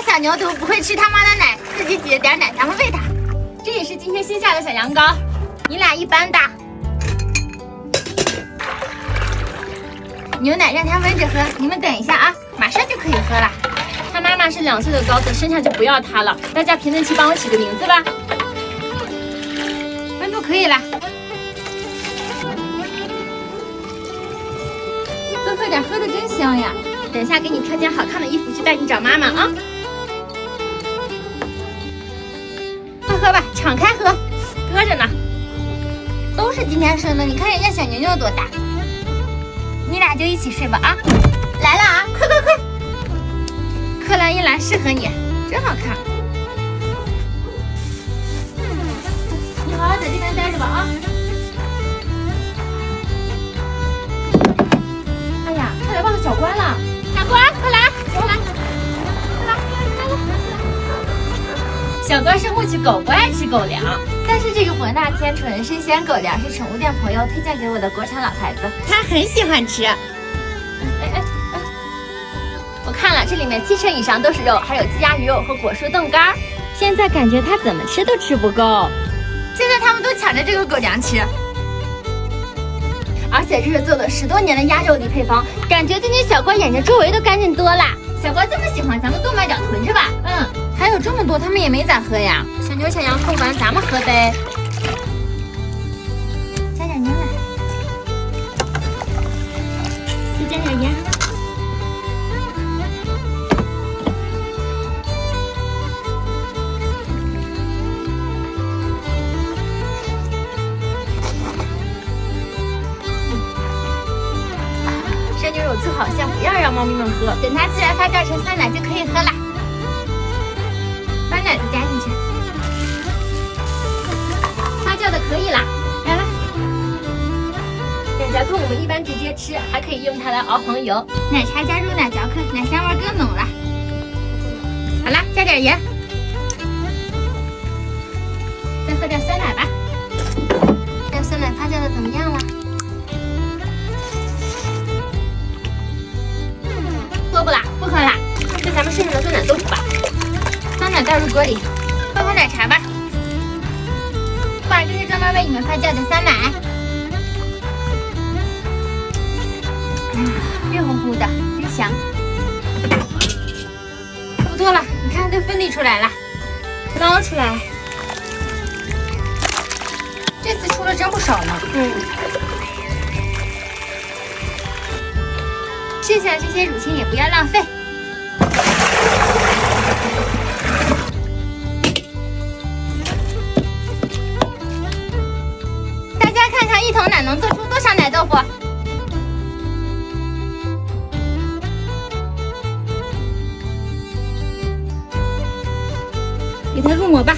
小牛犊不会吃他妈的奶，自己挤着点奶咱们喂它。这也是今天新下的小羊羔，你俩一般大。牛奶让它温着喝，你们等一下啊，马上就可以喝了。它妈妈是2岁的羔子，生下就不要它了。大家评论区帮我起个名字吧。温度可以了，多喝点，喝的真香呀。等一下给你挑件好看的衣服去带你找妈妈啊。快喝吧，敞开喝，喝着呢。都是今天生的，你看人家小牛牛多大。你俩就一起睡吧啊！来了啊，快快快！克莱因蓝适合你，真好看。你好好在这边待着吧啊！哎呀，差点忘了小关了。小关，快来，快来，快来，快来！小关是牧区狗，不爱吃狗粮。但是这个博纳天纯生鲜狗粮是宠物店朋友推荐给我的国产老牌子，它很喜欢吃。我看了，这里面70%以上都是肉，还有鸡鸭鱼肉和果蔬冻干。现在感觉它怎么吃都吃不够。现在他们都抢着这个狗粮吃，而且这是做了10多年的鸭肉粒配方，感觉今天小关眼睛周围都干净多了。小关这么喜欢，咱们多买点囤着吧。还有这么多，他们也没咋喝呀。小牛小羊喝完，咱们喝呗。加点牛奶，再加点盐。生牛肉最好先不要让猫咪们喝，等它自然发酵成酸奶就可以喝了。把奶子加进去，发酵的可以啦。来了，奶夹克我们一般直接吃，还可以用它来熬黄油。奶茶加入奶夹克，奶香味更浓了。好啦，加点盐，再喝点酸奶吧。这酸奶发酵的怎么样了？喝不啦？不喝啦。这咱们剩下的酸奶豆腐吧。酸奶倒入锅里，喝口奶茶吧。哇，这是专门为你们发酵的酸奶，热乎乎的，真香。差不多了，你看都分离出来了，捞出来。这次出了真不少呢。剩下这些乳清也不要浪费。一桶奶能做出多少奶豆腐？给它入模吧。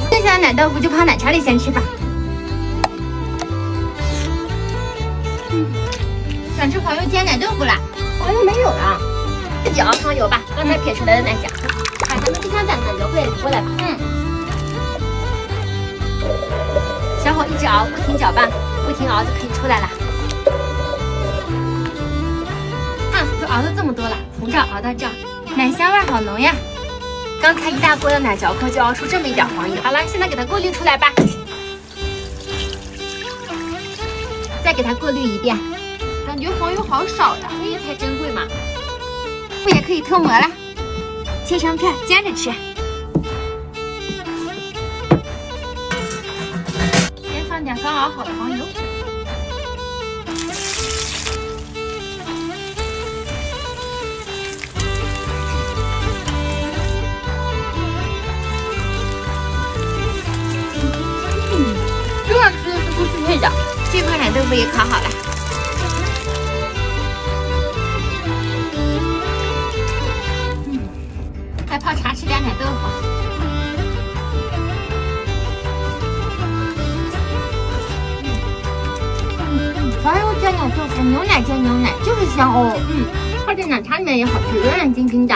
剩下的奶豆腐就泡奶茶里先吃吧。想吃黄油煎奶豆腐啦？黄油没有了，自己熬黄油吧。刚才撇出来的奶夹克。把咱们冰箱蛋奶油柜过来吧。小火一直熬，不停搅拌，不停熬就可以出来了。看，都熬了这么多了，从这儿熬到这儿，奶香味好浓呀。刚才一大锅的奶嚼克就熬出这么一点黄油。好了，现在给它过滤出来吧。再给它过滤一遍。感觉黄油好少呀，所以才珍贵嘛。不也可以脱模了？切成片煎着吃。先放点刚熬好的黄油。最好吃的是不适配的，这块奶豆腐也烤好了。再泡茶吃点奶豆腐。黄油煎奶豆腐，牛奶煎牛奶，就是香哦。泡在奶茶里面也好吃，软软晶晶的。